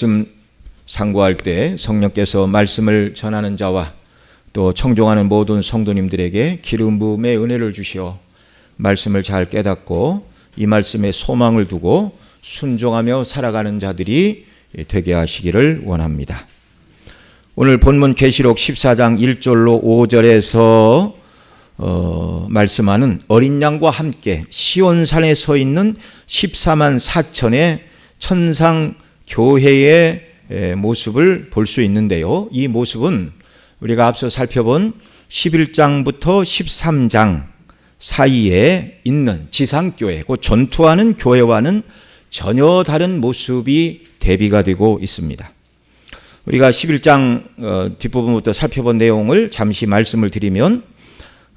말씀 상고할 때 성령께서 말씀을 전하는 자와 또 청종하는 모든 성도님들에게 기름 부음의 은혜를 주시어 말씀을 잘 깨닫고 이 말씀에 소망을 두고 순종하며 살아가는 자들이 되게 하시기를 원합니다. 오늘 본문 계시록 14장 1절로 5절에서 말씀하는 어린 양과 함께 시온산에 서 있는 14만 4천의 천상 교회의 모습을 볼 수 있는데요. 이 모습은 우리가 앞서 살펴본 11장부터 13장 사이에 있는 지상교회, 그 전투하는 교회와는 전혀 다른 모습이 대비가 되고 있습니다. 우리가 11장 뒷부분부터 살펴본 내용을 잠시 말씀을 드리면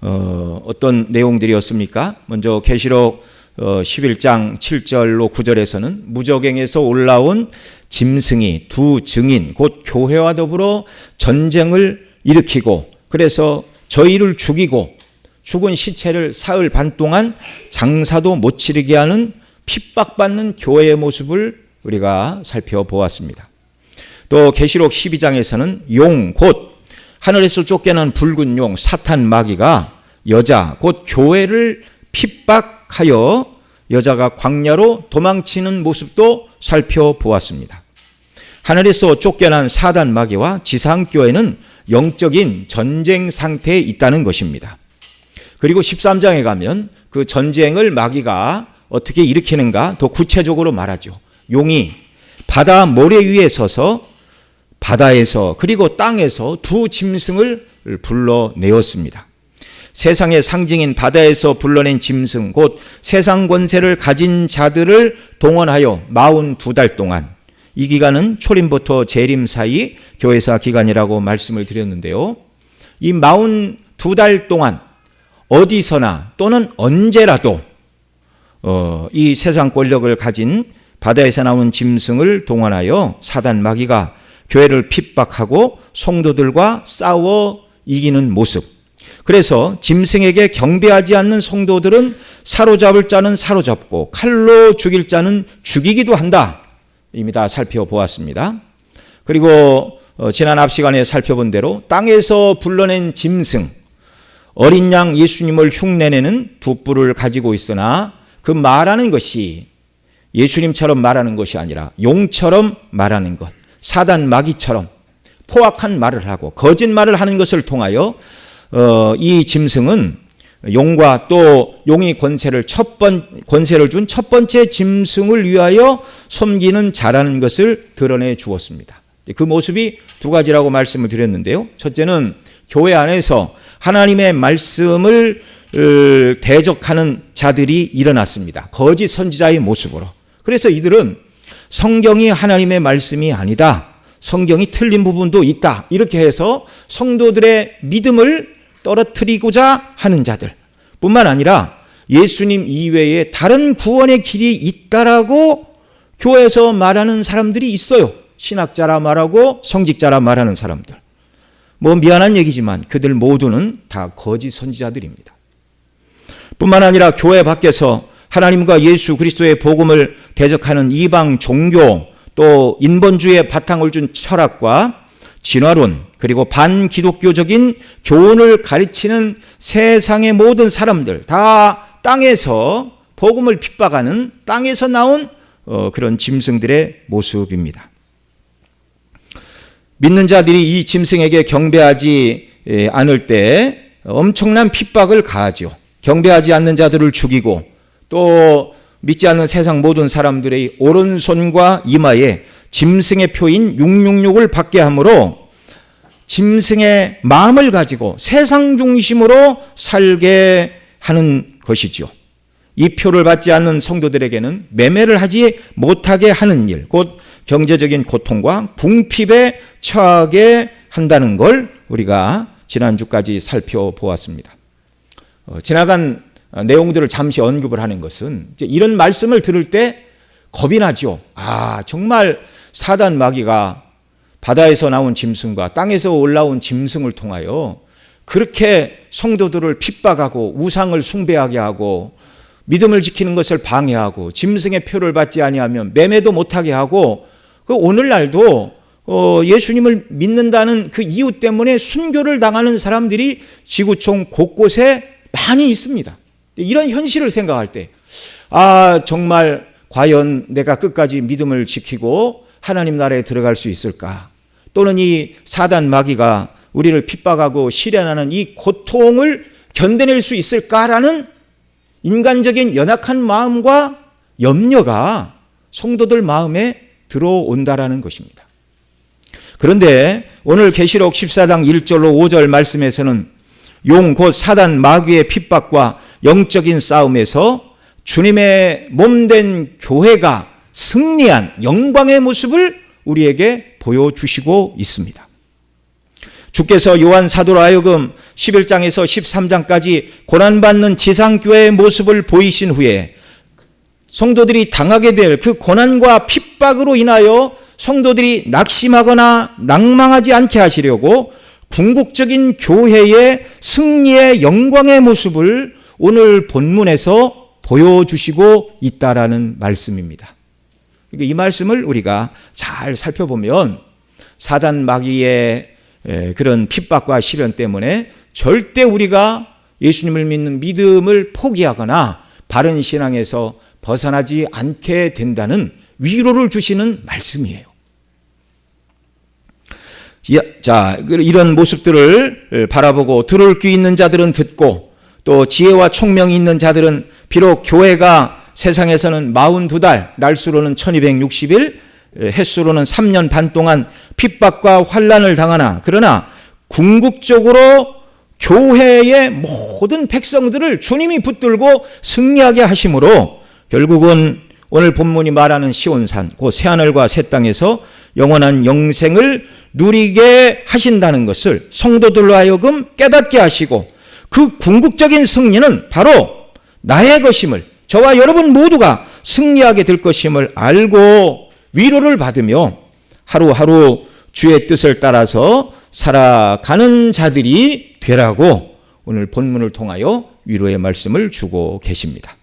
어떤 내용들이었습니까? 먼저 계시록 11장 7절로 9절에서는 무저갱에서 올라온 짐승이 두 증인 곧 교회와 더불어 전쟁을 일으키고 그래서 저희를 죽이고 죽은 시체를 사흘 반 동안 장사도 못 치르게 하는 핍박받는 교회의 모습을 우리가 살펴보았습니다. 또 계시록 12장에서는 용 곧 하늘에서 쫓겨난 붉은 용 사탄 마귀가 여자 곧 교회를 핍박하여 여자가 광야로 도망치는 모습도 살펴보았습니다. 하늘에서 쫓겨난 사단 마귀와 지상교회는 영적인 전쟁 상태에 있다는 것입니다. 그리고 13장에 가면 그 전쟁을 마귀가 어떻게 일으키는가 더 구체적으로 말하죠. 용이 바다 모래 위에 서서 바다에서 그리고 땅에서 두 짐승을 불러내었습니다. 세상의 상징인 바다에서 불러낸 짐승 곧 세상 권세를 가진 자들을 동원하여 42달 동안, 이 기간은 초림부터 재림 사이 교회사 기간이라고 말씀을 드렸는데요. 이 42달 동안 어디서나 또는 언제라도 이 세상 권력을 가진 바다에서 나온 짐승을 동원하여 사단 마귀가 교회를 핍박하고 성도들과 싸워 이기는 모습. 그래서 짐승에게 경배하지 않는 성도들은 사로잡을 자는 사로잡고 칼로 죽일 자는 죽이기도 한다. 이미 다 살펴보았습니다. 그리고 지난 앞 시간에 살펴본 대로 땅에서 불러낸 짐승, 어린 양 예수님을 흉내내는 두 뿔을 가지고 있으나 그 말하는 것이 예수님처럼 말하는 것이 아니라 용처럼 말하는 것, 사단 마귀처럼 포악한 말을 하고 거짓말을 하는 것을 통하여 이 짐승은 용과 또 용이 권세를 준 첫 번째 짐승을 위하여 섬기는 자라는 것을 드러내 주었습니다. 그 모습이 두 가지라고 말씀을 드렸는데요. 첫째는 교회 안에서 하나님의 말씀을 대적하는 자들이 일어났습니다. 거짓 선지자의 모습으로. 그래서 이들은 성경이 하나님의 말씀이 아니다, 성경이 틀린 부분도 있다, 이렇게 해서 성도들의 믿음을 떨어뜨리고자 하는 자들 뿐만 아니라 예수님 이외에 다른 구원의 길이 있다라고 교회에서 말하는 사람들이 있어요. 신학자라 말하고 성직자라 말하는 사람들. 뭐 미안한 얘기지만 그들 모두는 다 거짓 선지자들입니다. 뿐만 아니라 교회 밖에서 하나님과 예수 그리스도의 복음을 대적하는 이방 종교 또 인본주의의 바탕을 준 철학과 진화론 그리고 반기독교적인 교훈을 가르치는 세상의 모든 사람들 다 땅에서 복음을 핍박하는 땅에서 나온 그런 짐승들의 모습입니다. 믿는 자들이 이 짐승에게 경배하지 않을 때 엄청난 핍박을 가하죠. 경배하지 않는 자들을 죽이고 또 믿지 않는 세상 모든 사람들의 오른손과 이마에 짐승의 표인 666을 받게 하므로 짐승의 마음을 가지고 세상 중심으로 살게 하는 것이죠. 이 표를 받지 않는 성도들에게는 매매를 하지 못하게 하는 일, 곧 경제적인 고통과 궁핍에 처하게 한다는 걸 우리가 지난주까지 살펴보았습니다. 지나간 내용들을 잠시 언급을 하는 것은 이런 말씀을 들을 때 겁이 나죠. 정말 사단 마귀가 바다에서 나온 짐승과 땅에서 올라온 짐승을 통하여 그렇게 성도들을 핍박하고 우상을 숭배하게 하고 믿음을 지키는 것을 방해하고 짐승의 표를 받지 아니하면 매매도 못하게 하고 오늘날도 예수님을 믿는다는 그 이유 때문에 순교를 당하는 사람들이 지구촌 곳곳에 많이 있습니다. 이런 현실을 생각할 때, 정말 과연 내가 끝까지 믿음을 지키고 하나님 나라에 들어갈 수 있을까? 또는 이 사단 마귀가 우리를 핍박하고 시련하는 이 고통을 견뎌낼 수 있을까라는 인간적인 연약한 마음과 염려가 성도들 마음에 들어온다라는 것입니다. 그런데 오늘 계시록 14장 1절로 5절 말씀에서는 용 곧 사단 마귀의 핍박과 영적인 싸움에서 주님의 몸된 교회가 승리한 영광의 모습을 우리에게 보여주시고 있습니다. 주께서 요한 사도로 하여금 11장에서 13장까지 고난받는 지상교회의 모습을 보이신 후에 성도들이 당하게 될 그 고난과 핍박으로 인하여 성도들이 낙심하거나 낭망하지 않게 하시려고 궁극적인 교회의 승리의 영광의 모습을 오늘 본문에서 보여주시고 있다라는 말씀입니다. 이 말씀을 우리가 잘 살펴보면 사단 마귀의 그런 핍박과 시련 때문에 절대 우리가 예수님을 믿는 믿음을 포기하거나 바른 신앙에서 벗어나지 않게 된다는 위로를 주시는 말씀이에요. 자, 이런 모습들을 바라보고 들을 귀 있는 자들은 듣고 또 지혜와 총명이 있는 자들은 비록 교회가 세상에서는 42달, 날수로는 1260일, 햇수로는 3년 반 동안 핍박과 환난을 당하나 그러나 궁극적으로 교회의 모든 백성들을 주님이 붙들고 승리하게 하심으로 결국은 오늘 본문이 말하는 시온산, 그 새하늘과 새 땅에서 영원한 영생을 누리게 하신다는 것을 성도들로 하여금 깨닫게 하시고 그 궁극적인 승리는 바로 나의 것임을, 저와 여러분 모두가 승리하게 될 것임을 알고 위로를 받으며 하루하루 주의 뜻을 따라서 살아가는 자들이 되라고 오늘 본문을 통하여 위로의 말씀을 주고 계십니다.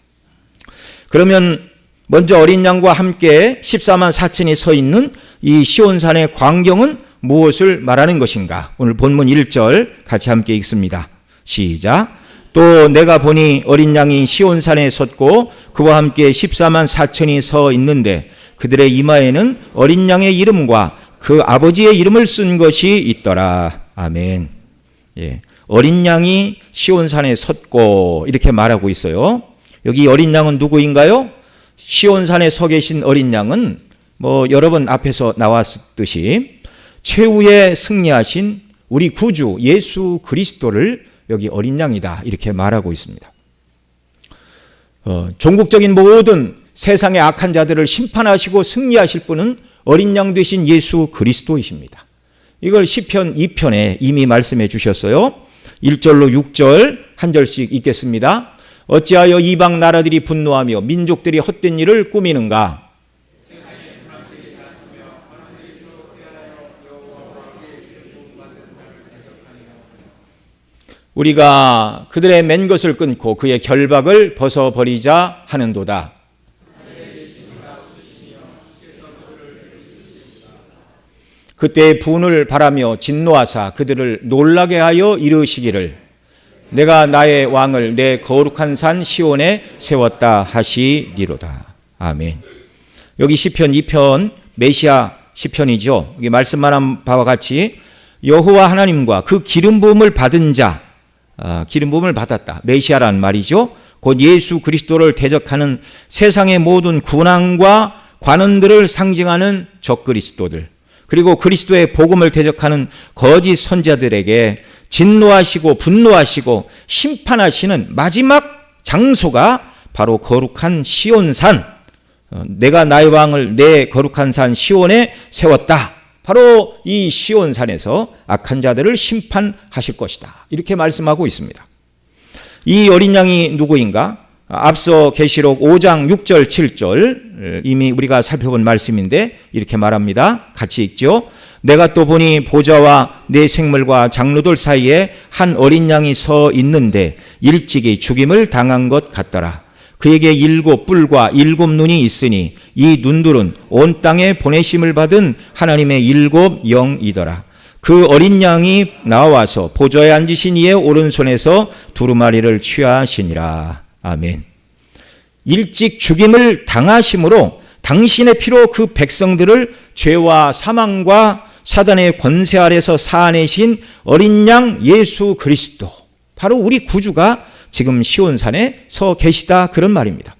그러면 먼저 어린 양과 함께 14만 4천이 서 있는 이 시온산의 광경은 무엇을 말하는 것인가? 오늘 본문 1절 같이 함께 읽습니다. 시작. 또 내가 보니 어린 양이 시온산에 섰고 그와 함께 14만 4천이 서 있는데 그들의 이마에는 어린 양의 이름과 그 아버지의 이름을 쓴 것이 있더라. 아멘. 예. 어린 양이 시온산에 섰고 이렇게 말하고 있어요. 여기 어린 양은 누구인가요? 시온산에 서 계신 어린 양은 여러 번 앞에서 나왔듯이 최후에 승리하신 우리 구주 예수 그리스도를 여기 어린 양이다 이렇게 말하고 있습니다. 종국적인 모든 세상의 악한 자들을 심판하시고 승리하실 분은 어린 양 되신 예수 그리스도이십니다. 이걸 시편 2편에 이미 말씀해 주셨어요. 1절로 6절 한 절씩 읽겠습니다. 어찌하여 이방 나라들이 분노하며 민족들이 헛된 일을 꾸미는가? 우리가 그들의 맨 것을 끊고 그의 결박을 벗어버리자 하는도다. 그때 분을 바라며 진노하사 그들을 놀라게 하여 이르시기를 내가 나의 왕을 내 거룩한 산 시온에 세웠다 하시리로다. 아멘. 여기 시편 2편 메시아 시편이죠. 여기 말씀만한 바와 같이 여호와 하나님과 그 기름 부음을 받은 자, 기름 부음을 받았다. 메시아란 말이죠. 곧 예수 그리스도를 대적하는 세상의 모든 군왕과 관원들을 상징하는 적그리스도들, 그리고 그리스도의 복음을 대적하는 거짓 선자들에게 진노하시고 분노하시고 심판하시는 마지막 장소가 바로 거룩한 시온산, 내가 나의 왕을 내 거룩한 산 시온에 세웠다. 바로 이 시온산에서 악한 자들을 심판하실 것이다. 이렇게 말씀하고 있습니다. 이 어린 양이 누구인가? 앞서 계시록 5장 6절 7절 이미 우리가 살펴본 말씀인데 이렇게 말합니다. 같이 읽죠. 내가 또 보니 보좌와 내 생물과 장로들 사이에 한 어린 양이 서 있는데 일찍이 죽임을 당한 것 같더라. 그에게 7 뿔과 7 눈이 있으니 이 눈들은 온 땅에 보내심을 받은 하나님의 7 영이더라. 그 어린 양이 나와서 보좌에 앉으신 이의 오른손에서 두루마리를 취하시니라. 아멘. 일찍 죽임을 당하심으로 당신의 피로 그 백성들을 죄와 사망과 사단의 권세 아래서 사아내신 어린 양 예수 그리스도, 바로 우리 구주가 지금 시온산에 서 계시다, 그런 말입니다.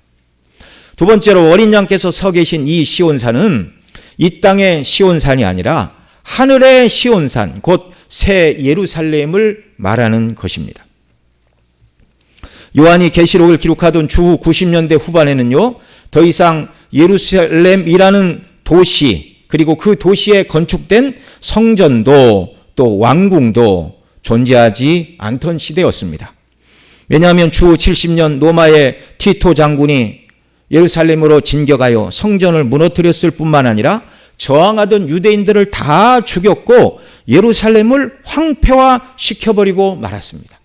두 번째로 어린 양께서 서 계신 이 시온산은 이 땅의 시온산이 아니라 하늘의 시온산, 곧 새 예루살렘을 말하는 것입니다. 요한이 계시록을 기록하던 주 90년대 후반에는요, 더 이상 예루살렘이라는 도시, 그리고 그 도시에 건축된 성전도 또 왕궁도 존재하지 않던 시대였습니다. 왜냐하면 주 70년 로마의 티토 장군이 예루살렘으로 진격하여 성전을 무너뜨렸을 뿐만 아니라 저항하던 유대인들을 다 죽였고 예루살렘을 황폐화시켜버리고 말았습니다.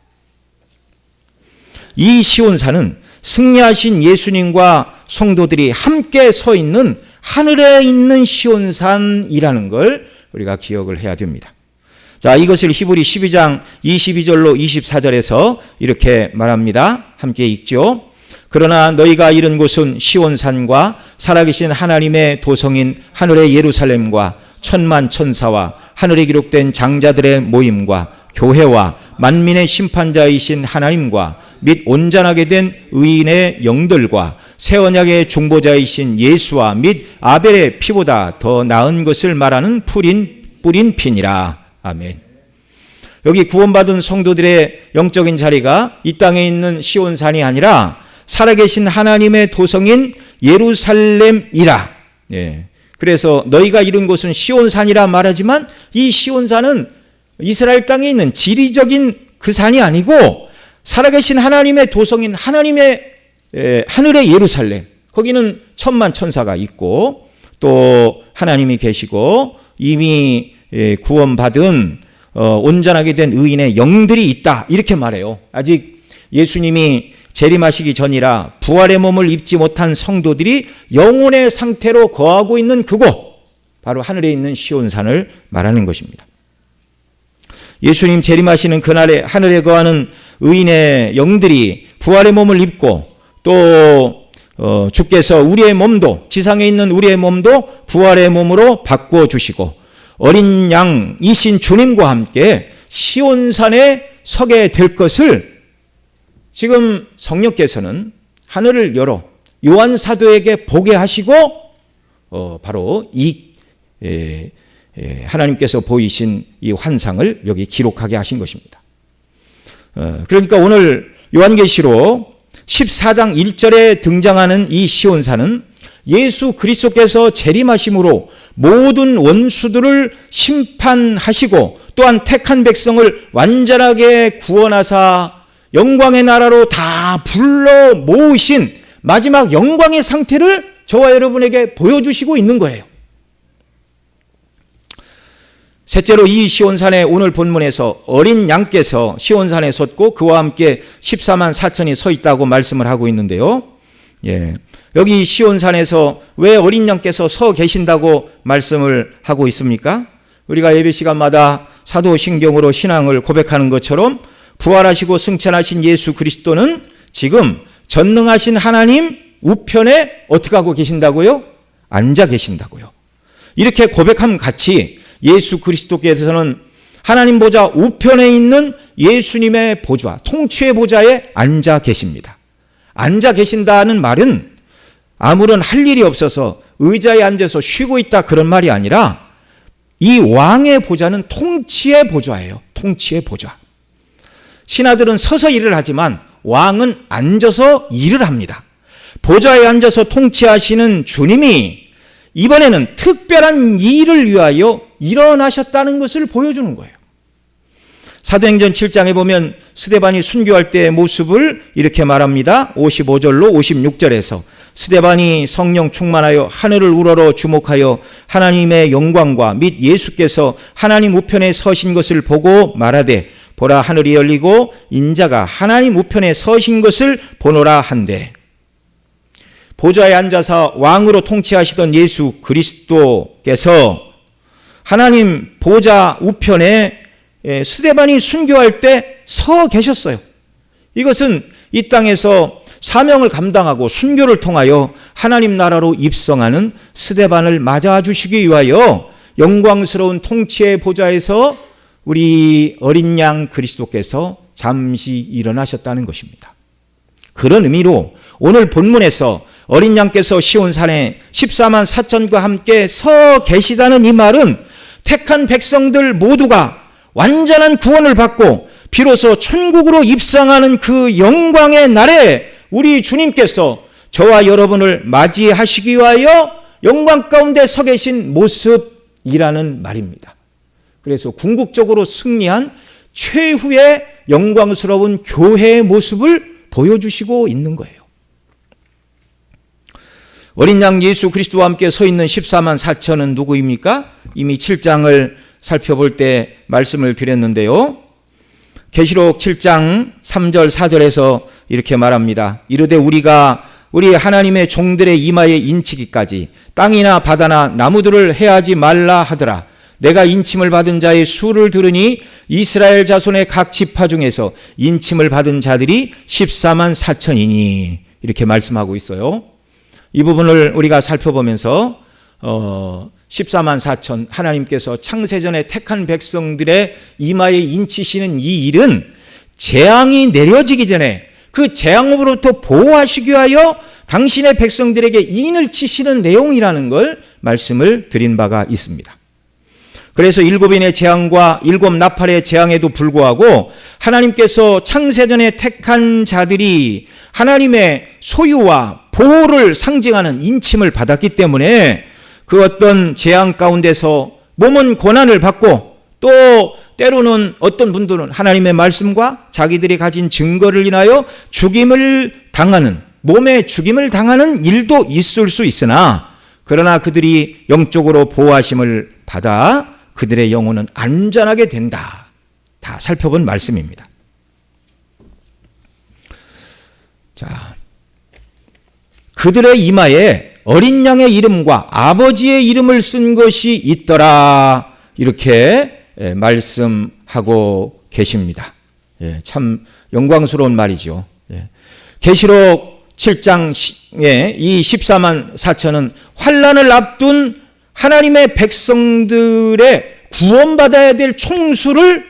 이 시온산은 승리하신 예수님과 성도들이 함께 서 있는 하늘에 있는 시온산이라는 걸 우리가 기억을 해야 됩니다. 자, 이것을 히브리 12장 22절로 24절에서 이렇게 말합니다. 함께 읽죠. 그러나 너희가 이른 곳은 시온산과 살아계신 하나님의 도성인 하늘의 예루살렘과 천만 천사와 하늘에 기록된 장자들의 모임과 교회와 만민의 심판자이신 하나님과 및 온전하게 된 의인의 영들과 새 언약의 중보자이신 예수와 및 아벨의 피보다 더 나은 것을 말하는 뿌린 피니라. 아멘. 여기 구원받은 성도들의 영적인 자리가 이 땅에 있는 시온산이 아니라 살아계신 하나님의 도성인 예루살렘이라. 예. 그래서 너희가 이룬 곳은 시온산이라 말하지만 이 시온산은 이스라엘 땅에 있는 지리적인 그 산이 아니고 살아계신 하나님의 도성인 하나님의 하늘의 예루살렘, 거기는 천만 천사가 있고 또 하나님이 계시고 이미 구원받은 온전하게 된 의인의 영들이 있다, 이렇게 말해요. 아직 예수님이 재림하시기 전이라 부활의 몸을 입지 못한 성도들이 영혼의 상태로 거하고 있는 그곳, 바로 하늘에 있는 시온산을 말하는 것입니다. 예수님 재림하시는 그날에 하늘에 거하는 의인의 영들이 부활의 몸을 입고 또 주께서 우리의 몸도, 지상에 있는 우리의 몸도 부활의 몸으로 바꿔주시고 어린 양이신 주님과 함께 시온산에 서게 될 것을 지금 성령께서는 하늘을 열어 요한 사도에게 보게 하시고 바로 이 하나님께서 보이신 이 환상을 여기 기록하게 하신 것입니다. 그러니까 오늘 요한계시록 14장 1절에 등장하는 이 시온산은 예수 그리스도께서 재림하심으로 모든 원수들을 심판하시고 또한 택한 백성을 완전하게 구원하사 영광의 나라로 다 불러 모으신 마지막 영광의 상태를 저와 여러분에게 보여주시고 있는 거예요. 셋째로 이 시온산에 오늘 본문에서 어린 양께서 시온산에 섰고 그와 함께 14만 4천이 서 있다고 말씀을 하고 있는데요. 예. 여기 시온산에서 왜 어린 양께서 서 계신다고 말씀을 하고 있습니까? 우리가 예배 시간마다 사도신경으로 신앙을 고백하는 것처럼 부활하시고 승천하신 예수 그리스도는 지금 전능하신 하나님 우편에 어떻게 하고 계신다고요? 앉아 계신다고요. 이렇게 고백함 같이 예수 그리스도께서는 하나님 보좌 우편에 있는 예수님의 보좌, 통치의 보좌에 앉아 계십니다. 앉아 계신다는 말은 아무런 할 일이 없어서 의자에 앉아서 쉬고 있다, 그런 말이 아니라 이 왕의 보좌는 통치의 보좌예요. 통치의 보좌. 신하들은 서서 일을 하지만 왕은 앉아서 일을 합니다. 보좌에 앉아서 통치하시는 주님이 이번에는 특별한 일을 위하여 일어나셨다는 것을 보여주는 거예요. 사도행전 7장에 보면 스데반이 순교할 때의 모습을 이렇게 말합니다. 55절로 56절에서 스데반이 성령 충만하여 하늘을 우러러 주목하여 하나님의 영광과 및 예수께서 하나님 우편에 서신 것을 보고 말하되 보라, 하늘이 열리고 인자가 하나님 우편에 서신 것을 보노라 한대. 보좌에 앉아서 왕으로 통치하시던 예수 그리스도께서 하나님 보좌 우편에 스데반이 순교할 때 서 계셨어요. 이것은 이 땅에서 사명을 감당하고 순교를 통하여 하나님 나라로 입성하는 스데반을 맞아주시기 위하여 영광스러운 통치의 보좌에서 우리 어린 양 그리스도께서 잠시 일어나셨다는 것입니다. 그런 의미로 오늘 본문에서 어린 양께서 시온산에 14만 4천과 함께 서 계시다는 이 말은 택한 백성들 모두가 완전한 구원을 받고 비로소 천국으로 입성하는 그 영광의 날에 우리 주님께서 저와 여러분을 맞이하시기 위하여 영광 가운데 서 계신 모습이라는 말입니다. 그래서 궁극적으로 승리한 최후의 영광스러운 교회의 모습을 보여주시고 있는 거예요. 어린 양 예수 그리스도와 함께 서 있는 14만 4천은 누구입니까? 이미 7장을 살펴볼 때 말씀을 드렸는데요. 계시록 7장 3절 4절에서 이렇게 말합니다. 이르되 우리가 우리 하나님의 종들의 이마에 인치기까지 땅이나 바다나 나무들을 해하지 말라 하더라. 내가 인침을 받은 자의 수를 들으니 이스라엘 자손의 각 지파 중에서 인침을 받은 자들이 14만 4천이니 이렇게 말씀하고 있어요. 이 부분을 우리가 살펴보면서 14만 4천 하나님께서 창세전에 택한 백성들의 이마에 인치시는 이 일은 재앙이 내려지기 전에 그 재앙으로부터 보호하시기 위하여 당신의 백성들에게 인을 치시는 내용이라는 걸 말씀을 드린 바가 있습니다. 그래서 7인의 재앙과 7 나팔의 재앙에도 불구하고 하나님께서 창세전에 택한 자들이 하나님의 소유와 보호를 상징하는 인침을 받았기 때문에 그 어떤 재앙 가운데서 몸은 고난을 받고 또 때로는 어떤 분들은 하나님의 말씀과 자기들이 가진 증거를 인하여 죽임을 당하는, 몸에 죽임을 당하는 일도 있을 수 있으나 그러나 그들이 영적으로 보호하심을 받아 그들의 영혼은 안전하게 된다. 다 살펴본 말씀입니다. 자, 그들의 이마에 어린 양의 이름과 아버지의 이름을 쓴 것이 있더라. 이렇게 말씀하고 계십니다. 참 영광스러운 말이죠. 계시록 7장에 이 14만 4천은 환난을 앞둔 하나님의 백성들의 구원받아야 될 총수를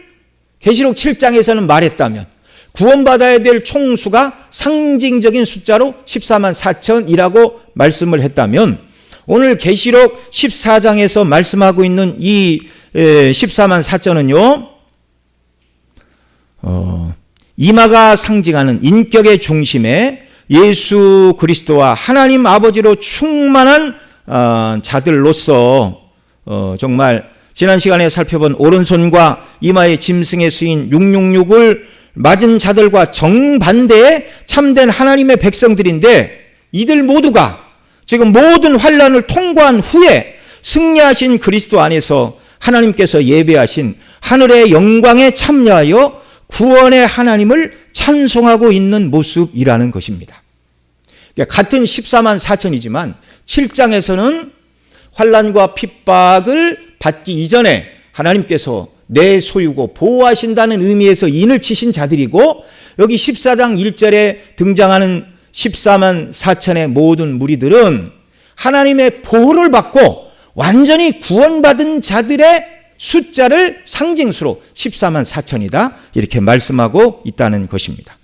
계시록 7장에서는 말했다면 구원받아야 될 총수가 상징적인 숫자로 14만 4천이라고 말씀을 했다면 오늘 계시록 14장에서 말씀하고 있는 이 14만 4천은요, 이마가 상징하는 인격의 중심에 예수 그리스도와 하나님 아버지로 충만한 자들로서 정말 지난 시간에 살펴본 오른손과 이마의 짐승의 수인 666을 맞은 자들과 정반대의 참된 하나님의 백성들인데 이들 모두가 지금 모든 환난을 통과한 후에 승리하신 그리스도 안에서 하나님께서 예배하신 하늘의 영광에 참여하여 구원의 하나님을 찬송하고 있는 모습이라는 것입니다. 같은 14만 4천이지만 7장에서는 환난과 핍박을 받기 이전에 하나님께서 내 소유고 보호하신다는 의미에서 인을 치신 자들이고 여기 14장 1절에 등장하는 14만 4천의 모든 무리들은 하나님의 보호를 받고 완전히 구원받은 자들의 숫자를 상징수로 14만 4천이다 이렇게 말씀하고 있다는 것입니다.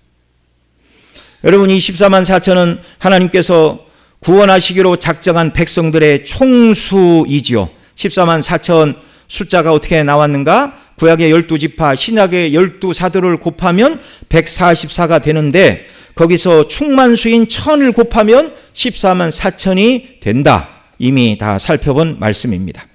여러분, 이 14만 4천은 하나님께서 구원하시기로 작정한 백성들의 총수이지요. 14만 4천 숫자가 어떻게 나왔는가? 구약의 12지파, 신약의 12사도를 곱하면 144가 되는데 거기서 충만수인 1000을 곱하면 14만 4천이 된다. 이미 다 살펴본 말씀입니다.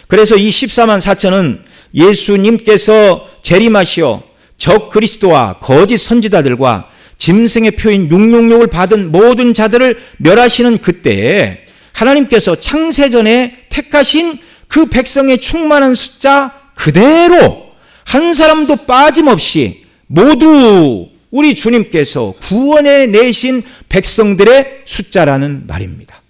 그래서 이 14만 4천은 예수님께서 재림하시어 적 그리스도와 거짓 선지자들과 짐승의 표인 666을 받은 모든 자들을 멸하시는 그때에 하나님께서 창세전에 택하신 그 백성의 충만한 숫자 그대로 한 사람도 빠짐없이 모두 우리 주님께서 구원해 내신 백성들의 숫자라는 말입니다.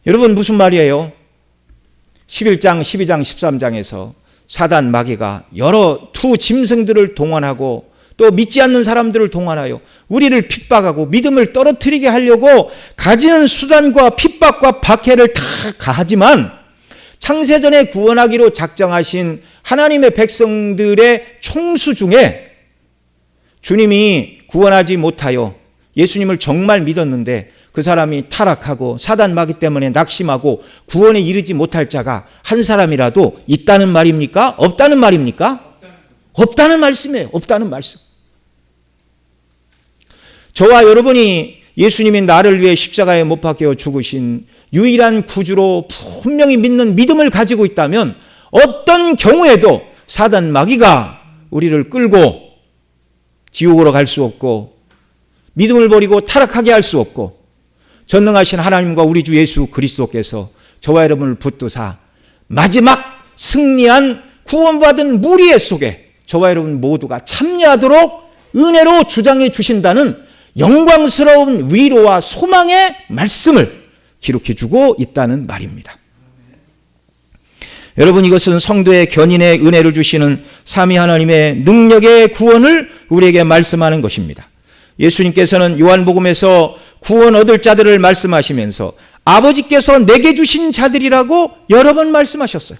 여러분, 무슨 말이에요? 11장, 12장, 13장에서 사단 마귀가 여러 두 짐승들을 동원하고 또 믿지 않는 사람들을 동원하여 우리를 핍박하고 믿음을 떨어뜨리게 하려고 가진 수단과 핍박과 박해를 다 가하지만 창세전에 구원하기로 작정하신 하나님의 백성들의 총수 중에 주님이 구원하지 못하여 예수님을 정말 믿었는데 그 사람이 타락하고 사단 마귀 때문에 낙심하고 구원에 이르지 못할 자가 한 사람이라도 있다는 말입니까? 없다는 말입니까? 없다는 말씀이에요. 없다는 말씀. 저와 여러분이 예수님이 나를 위해 십자가에 못 박혀 죽으신 유일한 구주로 분명히 믿는 믿음을 가지고 있다면 어떤 경우에도 사단 마귀가 우리를 끌고 지옥으로 갈 수 없고 믿음을 버리고 타락하게 할 수 없고 전능하신 하나님과 우리 주 예수 그리스도께서 저와 여러분을 붙드사 마지막 승리한 구원받은 무리의 속에 저와 여러분 모두가 참여하도록 은혜로 주장해 주신다는 영광스러운 위로와 소망의 말씀을 기록해 주고 있다는 말입니다. 여러분, 이것은 성도의 견인의 은혜를 주시는 삼위 하나님의 능력의 구원을 우리에게 말씀하는 것입니다. 예수님께서는 요한복음에서 구원 얻을 자들을 말씀하시면서 아버지께서 내게 주신 자들이라고 여러 번 말씀하셨어요.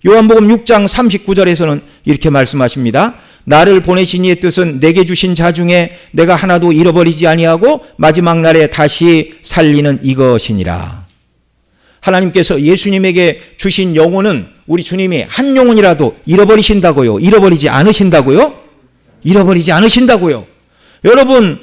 요한복음 6장 39절에서는 이렇게 말씀하십니다. 나를 보내신 이의 뜻은 내게 주신 자 중에 내가 하나도 잃어버리지 아니하고 마지막 날에 다시 살리는 이것이니라. 하나님께서 예수님에게 주신 영혼은 우리 주님이 한 영혼이라도 잃어버리신다고요? 잃어버리지 않으신다고요? 잃어버리지 않으신다고요. 여러분,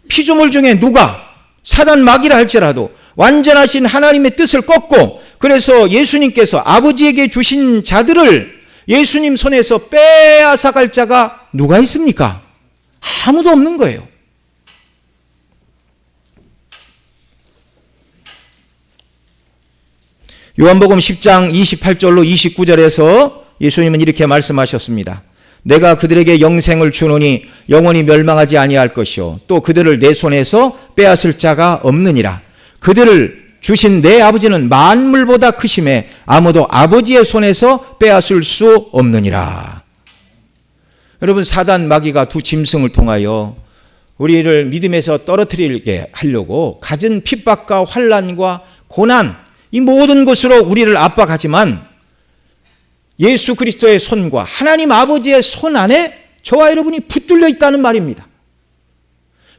피조물 중에 누가 사단 마귀라 할지라도 완전하신 하나님의 뜻을 꺾고 그래서 예수님께서 아버지에게 주신 자들을 예수님 손에서 빼앗아 갈 자가 누가 있습니까? 아무도 없는 거예요. 요한복음 10장 28절로 29절에서 예수님은 이렇게 말씀하셨습니다. 내가 그들에게 영생을 주노니 영원히 멸망하지 아니할 것이요 또 그들을 내 손에서 빼앗을 자가 없느니라. 그들을 주신 내 아버지는 만물보다 크심에 아무도 아버지의 손에서 빼앗을 수 없느니라. 여러분, 사단 마귀가 두 짐승을 통하여 우리를 믿음에서 떨어뜨리게 하려고 갖은 핍박과 환난과 고난 이 모든 것으로 우리를 압박하지만 예수 그리스도의 손과 하나님 아버지의 손 안에 저와 여러분이 붙들려 있다는 말입니다.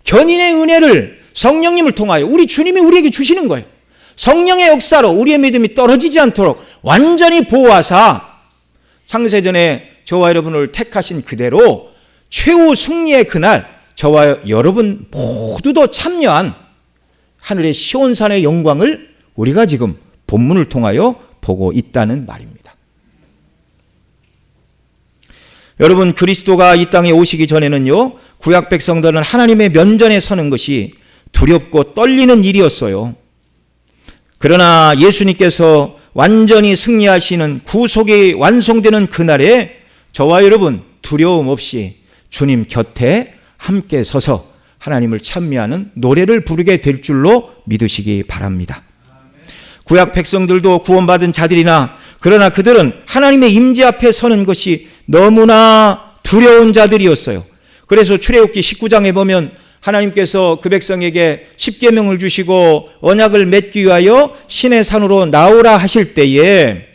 견인의 은혜를 성령님을 통하여 우리 주님이 우리에게 주시는 거예요. 성령의 역사로 우리의 믿음이 떨어지지 않도록 완전히 보호하사 창세전에 저와 여러분을 택하신 그대로 최후 승리의 그날 저와 여러분 모두도 참여한 하늘의 시온산의 영광을 우리가 지금 본문을 통하여 보고 있다는 말입니다. 여러분, 그리스도가 이 땅에 오시기 전에는요, 구약 백성들은 하나님의 면전에 서는 것이 두렵고 떨리는 일이었어요. 그러나 예수님께서 완전히 승리하시는 구속이 완성되는 그날에 저와 여러분 두려움 없이 주님 곁에 함께 서서 하나님을 찬미하는 노래를 부르게 될 줄로 믿으시기 바랍니다. 구약 백성들도 구원받은 자들이나 그러나 그들은 하나님의 임재 앞에 서는 것이 너무나 두려운 자들이었어요. 그래서 출애굽기 19장에 보면 하나님께서 그 백성에게 십계명을 주시고 언약을 맺기 위하여 신의 산으로 나오라 하실 때에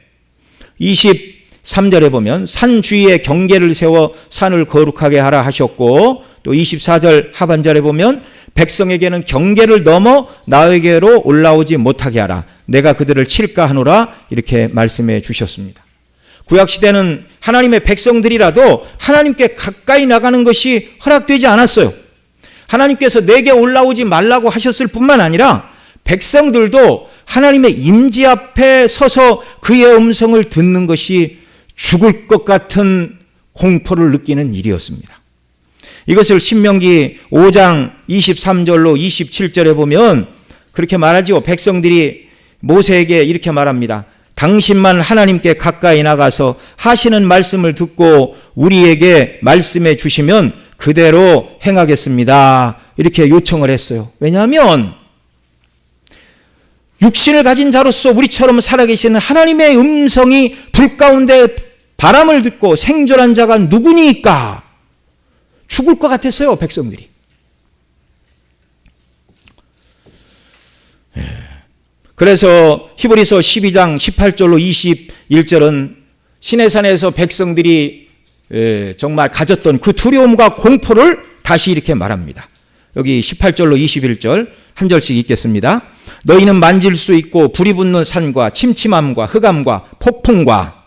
23절에 보면 산 주위에 경계를 세워 산을 거룩하게 하라 하셨고 또 24절 하반절에 보면 백성에게는 경계를 넘어 나에게로 올라오지 못하게 하라. 내가 그들을 칠까 하노라 이렇게 말씀해 주셨습니다. 구약시대는 하나님의 백성들이라도 하나님께 가까이 나가는 것이 허락되지 않았어요. 하나님께서 내게 올라오지 말라고 하셨을 뿐만 아니라 백성들도 하나님의 임재 앞에 서서 그의 음성을 듣는 것이 죽을 것 같은 공포를 느끼는 일이었습니다. 이것을 신명기 5장 23절로 27절에 보면 그렇게 말하지요. 백성들이 모세에게 이렇게 말합니다. 당신만 하나님께 가까이 나가서 하시는 말씀을 듣고 우리에게 말씀해 주시면 그대로 행하겠습니다. 이렇게 요청을 했어요. 왜냐하면 육신을 가진 자로서 우리처럼 살아계시는 하나님의 음성이 불 가운데 바람을 듣고 생존한 자가 누구니까? 죽을 것 같았어요, 백성들이. 그래서 히브리서 12장 18절로 21절은 시내산에서 백성들이 정말 가졌던 그 두려움과 공포를 다시 이렇게 말합니다. 여기 18절로 21절 한 절씩 읽겠습니다. 너희는 만질 수 있고 불이 붙는 산과 침침함과 흑암과 폭풍과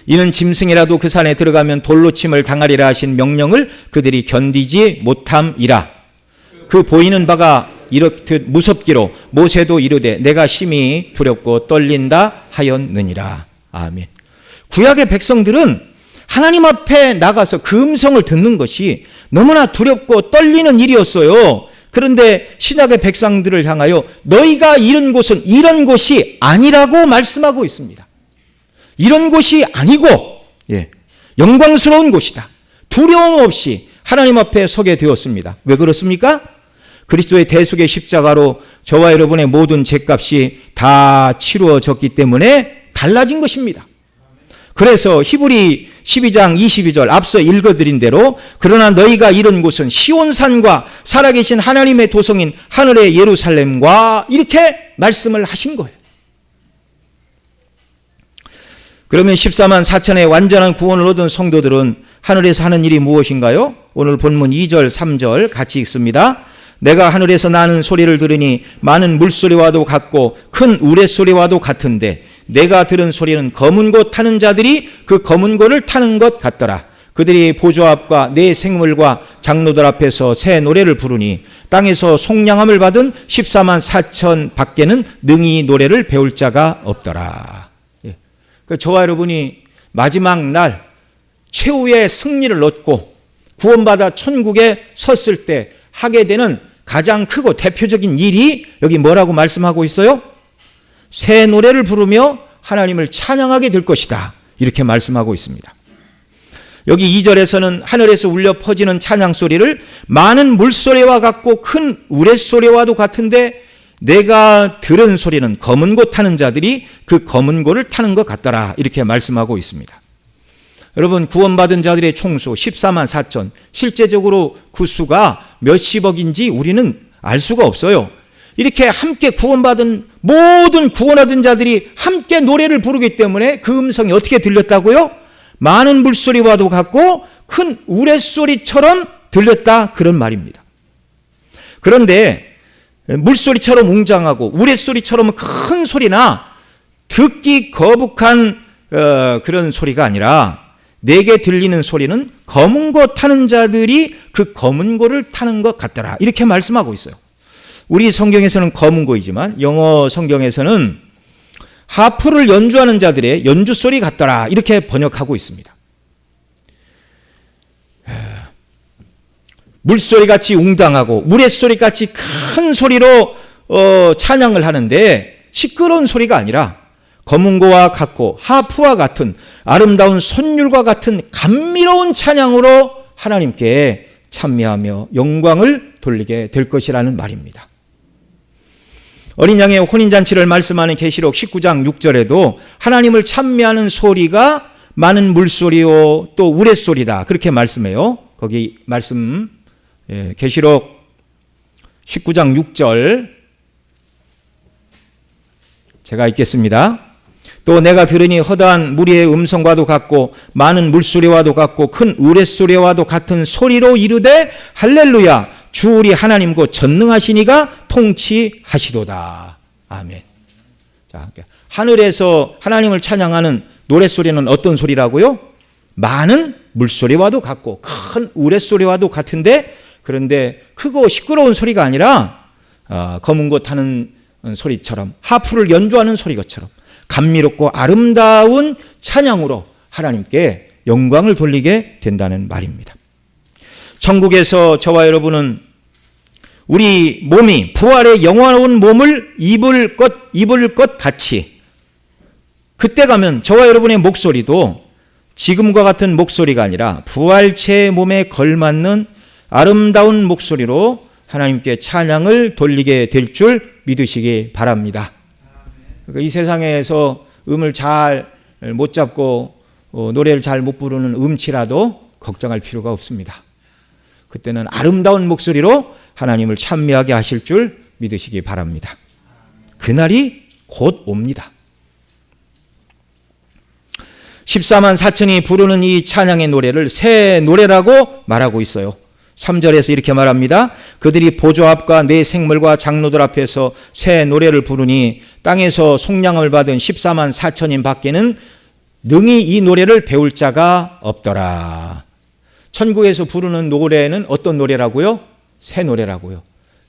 이는 짐승이라도 그 산에 들어가면 돌로 침을 당하리라 하신 명령을 그들이 견디지 못함이라. 그 보이는 바가 이렇듯 무섭기로 모세도 이르되 내가 심히 두렵고 떨린다 하였느니라. 아멘. 구약의 백성들은 하나님 앞에 나가서 그 음성을 듣는 것이 너무나 두렵고 떨리는 일이었어요. 그런데 신약의 백성들을 향하여 너희가 이른 곳은 이런 곳이 아니라고 말씀하고 있습니다. 이런 곳이 아니고 영광스러운 곳이다. 두려움 없이 하나님 앞에 서게 되었습니다. 왜 그렇습니까? 그리스도의 대속의 십자가로 저와 여러분의 모든 죄값이 다 치루어졌기 때문에 달라진 것입니다. 그래서 히브리 12장 22절 앞서 읽어드린 대로 그러나 너희가 이른 곳은 시온산과 살아계신 하나님의 도성인 하늘의 예루살렘과 이렇게 말씀을 하신 거예요. 그러면 14만 4천의 완전한 구원을 얻은 성도들은 하늘에서 하는 일이 무엇인가요? 오늘 본문 2절 3절 같이 읽습니다. 내가 하늘에서 나는 소리를 들으니 많은 물소리와도 같고 큰 우레소리와도 같은데 내가 들은 소리는 검은 곳 타는 자들이 그 검은 곳을 타는 것 같더라. 그들이 보좌 앞과 내 생물과 장로들 앞에서 새 노래를 부르니 땅에서 속량함을 받은 14만 4천 밖에는 능히 노래를 배울 자가 없더라. 저와 여러분이 마지막 날 최후의 승리를 얻고 구원받아 천국에 섰을 때 하게 되는 가장 크고 대표적인 일이 여기 뭐라고 말씀하고 있어요? 새 노래를 부르며 하나님을 찬양하게 될 것이다. 이렇게 말씀하고 있습니다. 여기 2절에서는 하늘에서 울려 퍼지는 찬양 소리를 많은 물소리와 같고 큰 우레소리와도 같은데 내가 들은 소리는 검은 곳 타는 자들이 그 검은 곳을 타는 것 같더라. 이렇게 말씀하고 있습니다. 여러분 구원받은 자들의 총수 14만 4천 실제적으로 그 수가 몇십억인지 우리는 알 수가 없어요. 이렇게 함께 구원받은 모든 구원 얻은 자들이 함께 노래를 부르기 때문에 그 음성이 어떻게 들렸다고요? 많은 물소리와도 같고 큰 우레소리처럼 들렸다 그런 말입니다. 그런데 물소리처럼 웅장하고 우레소리처럼 큰 소리나 듣기 거북한 그런 소리가 아니라 내게 들리는 소리는 검은 곳 타는 자들이 그 검은 곳을 타는 것 같더라. 이렇게 말씀하고 있어요. 우리 성경에서는 검은 곳이지만 영어 성경에서는 하프를 연주하는 자들의 연주소리 같더라. 이렇게 번역하고 있습니다. 물소리같이 웅장하고 우레소리같이 큰 소리로 찬양을 하는데 시끄러운 소리가 아니라 검은고와 같고 하프와 같은 아름다운 선율과 같은 감미로운 찬양으로 하나님께 찬미하며 영광을 돌리게 될 것이라는 말입니다. 어린 양의 혼인잔치를 말씀하는 계시록 19장 6절에도 하나님을 찬미하는 소리가 많은 물소리요 또 우레소리다 그렇게 말씀해요. 거기 말씀 계시록 19장 6절 제가 읽겠습니다. 또 내가 들으니 허다한 무리의 음성과도 같고 많은 물소리와도 같고 큰 우레소리와도 같은 소리로 이르되 할렐루야 주 우리 하나님 곧 전능하시니가 통치하시도다. 아멘. 자, 하늘에서 하나님을 찬양하는 노랫소리는 어떤 소리라고요? 많은 물소리와도 같고 큰 우레소리와도 같은데 그런데 크고 시끄러운 소리가 아니라 검은 곳 타는 소리처럼 하프를 연주하는 소리처럼 감미롭고 아름다운 찬양으로 하나님께 영광을 돌리게 된다는 말입니다. 천국에서 저와 여러분은 우리 몸이 부활의 영원한 몸을 입을 것 같이 그때 가면 저와 여러분의 목소리도 지금과 같은 목소리가 아니라 부활체의 몸에 걸맞는 아름다운 목소리로 하나님께 찬양을 돌리게 될 줄 믿으시기 바랍니다. 이 세상에서 음을 잘 못 잡고 노래를 잘 못 부르는 음치라도 걱정할 필요가 없습니다. 그때는 아름다운 목소리로 하나님을 찬미하게 하실 줄 믿으시기 바랍니다. 그날이 곧 옵니다. 14만 4천이 부르는 이 찬양의 노래를 새 노래라고 말하고 있어요. 3절에서 이렇게 말합니다. 그들이 보좌 앞과 내 생물과 장로들 앞에서 새 노래를 부르니 땅에서 속량을 받은 14만 4천인 밖에는 능히 이 노래를 배울 자가 없더라. 천국에서 부르는 노래는 어떤 노래라고요? 새 노래라고요.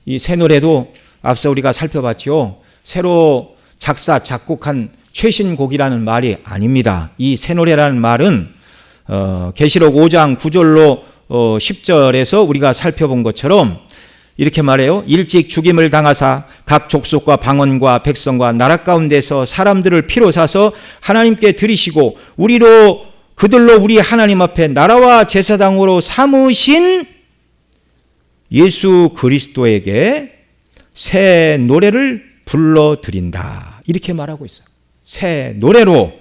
이 새 노래도 앞서 우리가 살펴봤죠. 새로 작사 작곡한 최신곡이라는 말이 아닙니다. 이 새 노래라는 말은 계시록 5장 9절로 10절에서 우리가 살펴본 것처럼 이렇게 말해요. 일찍 죽임을 당하사 각 족속과 방언과 백성과 나라 가운데서 사람들을 피로 사서 하나님께 드리시고 그들로 우리 하나님 앞에 나라와 제사장으로 삼으신 예수 그리스도에게 새 노래를 불러드린다. 이렇게 말하고 있어요. 새 노래로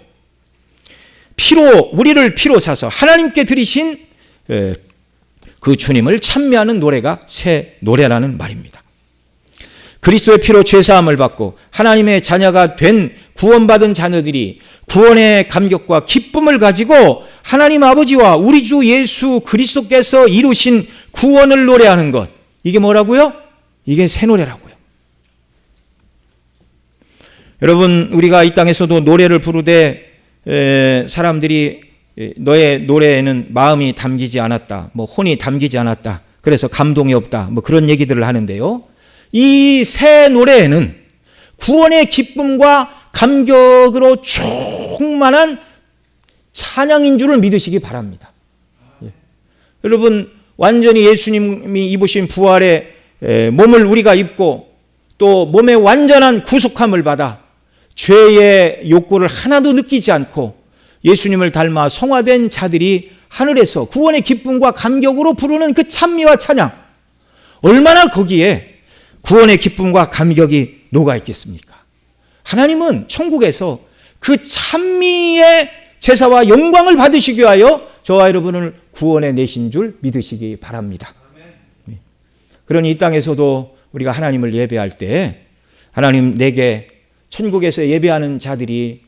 우리를 피로 사서 하나님께 드리신 그 주님을 찬미하는 노래가 새 노래라는 말입니다. 그리스도의 피로 죄사함을 받고 하나님의 자녀가 된 구원받은 자녀들이 구원의 감격과 기쁨을 가지고 하나님 아버지와 우리 주 예수 그리스도께서 이루신 구원을 노래하는 것, 이게 뭐라고요? 이게 새 노래라고요. 여러분, 우리가 이 땅에서도 노래를 부르되 사람들이 너의 노래에는 마음이 담기지 않았다, 혼이 담기지 않았다, 그래서 감동이 없다, 그런 얘기들을 하는데요. 이 새 노래에는 구원의 기쁨과 감격으로 충만한 찬양인 줄을 믿으시기 바랍니다. 여러분, 완전히 예수님이 입으신 부활의 몸을 우리가 입고 또 몸의 완전한 구속함을 받아 죄의 욕구를 하나도 느끼지 않고 예수님을 닮아 성화된 자들이 하늘에서 구원의 기쁨과 감격으로 부르는 그 찬미와 찬양, 얼마나 거기에 구원의 기쁨과 감격이 녹아 있겠습니까? 하나님은 천국에서 그 찬미의 제사와 영광을 받으시기 위하여 저와 여러분을 구원해 내신 줄 믿으시기 바랍니다. 그러니 이 땅에서도 우리가 하나님을 예배할 때 하나님 내게 천국에서 예배하는 자들이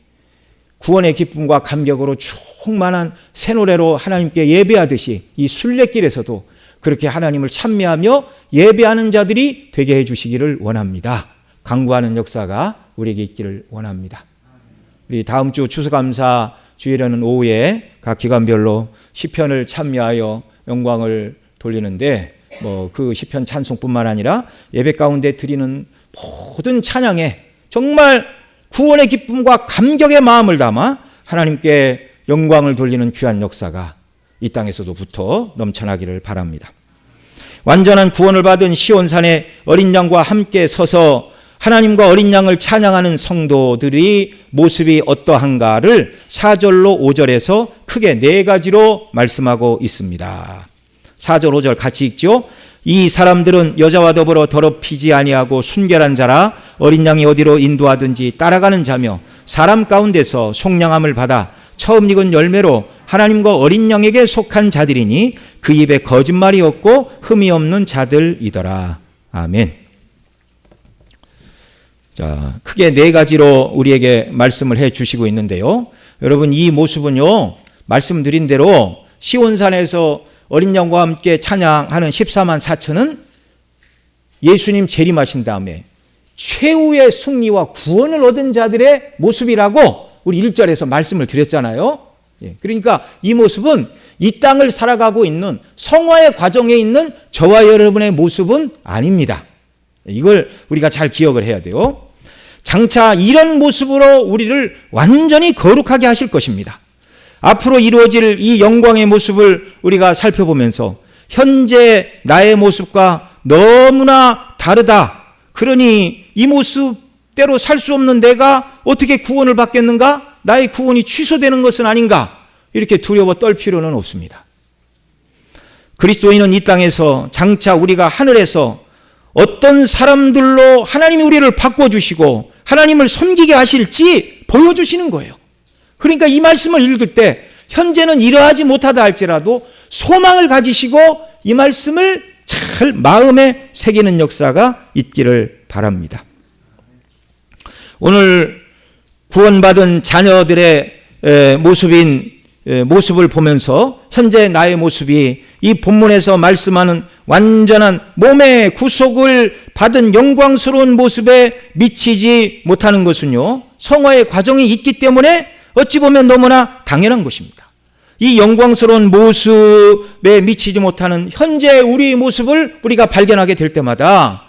구원의 기쁨과 감격으로 충만한 새 노래로 하나님께 예배하듯이 이 순례길에서도 그렇게 하나님을 찬미하며 예배하는 자들이 되게 해주시기를 원합니다. 강구하는 역사가 우리에게 있기를 원합니다. 우리 다음 주 추수감사 주일에는 오후에 각 기관별로 시편을 찬미하여 영광을 돌리는데 그 시편 찬송뿐만 아니라 예배 가운데 드리는 모든 찬양에 정말 구원의 기쁨과 감격의 마음을 담아 하나님께 영광을 돌리는 귀한 역사가 이 땅에서도부터 넘쳐나기를 바랍니다. 완전한 구원을 받은 시온산에 어린 양과 함께 서서 하나님과 어린 양을 찬양하는 성도들의 모습이 어떠한가를 4절로 5절에서 크게 4가지로 말씀하고 있습니다. 4절 5절 같이 읽죠. 이 사람들은 여자와 더불어 더럽히지 아니하고 순결한 자라 어린 양이 어디로 인도하든지 따라가는 자며 사람 가운데서 속량함을 받아 처음 익은 열매로 하나님과 어린 양에게 속한 자들이니 그 입에 거짓말이 없고 흠이 없는 자들이더라. 아멘. 자, 크게 4가지로 우리에게 말씀을 해 주시고 있는데요. 여러분, 이 모습은요, 말씀드린 대로 시온산에서 어린 양과 함께 찬양하는 14만 4천은 예수님 재림하신 다음에 최후의 승리와 구원을 얻은 자들의 모습이라고 우리 1절에서 말씀을 드렸잖아요. 그러니까 이 모습은 이 땅을 살아가고 있는 성화의 과정에 있는 저와 여러분의 모습은 아닙니다. 이걸 우리가 잘 기억을 해야 돼요. 장차 이런 모습으로 우리를 완전히 거룩하게 하실 것입니다. 앞으로 이루어질 이 영광의 모습을 우리가 살펴보면서 현재 나의 모습과 너무나 다르다. 그러니 이 모습대로 살 수 없는 내가 어떻게 구원을 받겠는가? 나의 구원이 취소되는 것은 아닌가? 이렇게 두려워 떨 필요는 없습니다. 그리스도인은 이 땅에서 장차 우리가 하늘에서 어떤 사람들로 하나님이 우리를 바꿔주시고 하나님을 섬기게 하실지 보여주시는 거예요. 그러니까 이 말씀을 읽을 때 현재는 이러하지 못하다 할지라도 소망을 가지시고 이 말씀을 잘 마음에 새기는 역사가 있기를 바랍니다. 오늘 구원받은 자녀들의 모습을 보면서 현재 나의 모습이 이 본문에서 말씀하는 완전한 몸의 구속을 받은 영광스러운 모습에 미치지 못하는 것은요, 성화의 과정이 있기 때문에 어찌 보면 너무나 당연한 것입니다. 이 영광스러운 모습에 미치지 못하는 현재 우리의 모습을 우리가 발견하게 될 때마다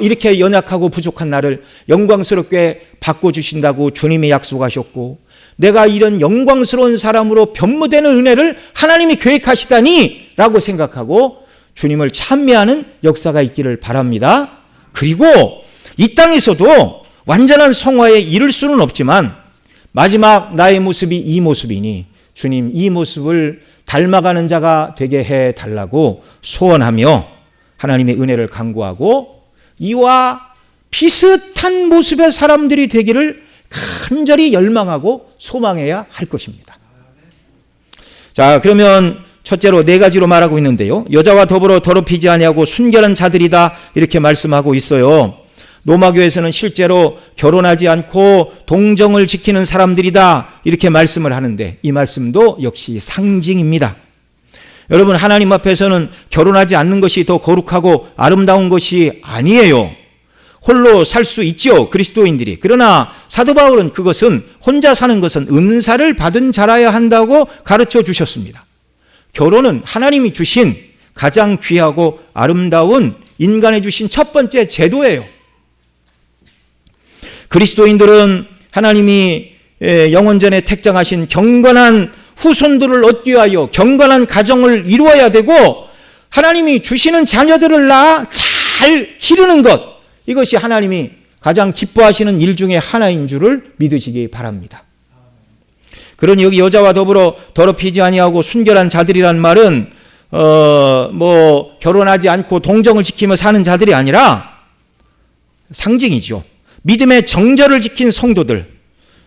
이렇게 연약하고 부족한 나를 영광스럽게 바꿔주신다고 주님이 약속하셨고 내가 이런 영광스러운 사람으로 변모되는 은혜를 하나님이 계획하시다니 라고 생각하고 주님을 찬미하는 역사가 있기를 바랍니다. 그리고 이 땅에서도 완전한 성화에 이를 수는 없지만 마지막 나의 모습이 이 모습이니 주님 이 모습을 닮아가는 자가 되게 해달라고 소원하며 하나님의 은혜를 간구하고 이와 비슷한 모습의 사람들이 되기를 간절히 열망하고 소망해야 할 것입니다. 자, 그러면 첫째로 4가지로 말하고 있는데요. 여자와 더불어 더럽히지 아니하고 순결한 자들이다 이렇게 말씀하고 있어요. 로마교에서는 실제로 결혼하지 않고 동정을 지키는 사람들이다 이렇게 말씀을 하는데 이 말씀도 역시 상징입니다. 여러분 하나님 앞에서는 결혼하지 않는 것이 더 거룩하고 아름다운 것이 아니에요. 홀로 살 수 있지요, 그리스도인들이. 그러나 사도 바울은 그것은 혼자 사는 것은 은사를 받은 자라야 한다고 가르쳐 주셨습니다. 결혼은 하나님이 주신 가장 귀하고 아름다운 인간에 주신 첫 번째 제도예요. 그리스도인들은 하나님이 영원전에 택정하신 경건한 후손들을 얻기 위하여 경건한 가정을 이루어야 되고 하나님이 주시는 자녀들을 낳아 잘 기르는 것, 이것이 하나님이 가장 기뻐하시는 일 중에 하나인 줄을 믿으시기 바랍니다. 그러니 여기 여자와 더불어 더럽히지 아니하고 순결한 자들이란 말은 결혼하지 않고 동정을 지키며 사는 자들이 아니라 상징이죠. 믿음의 정절을 지킨 성도들.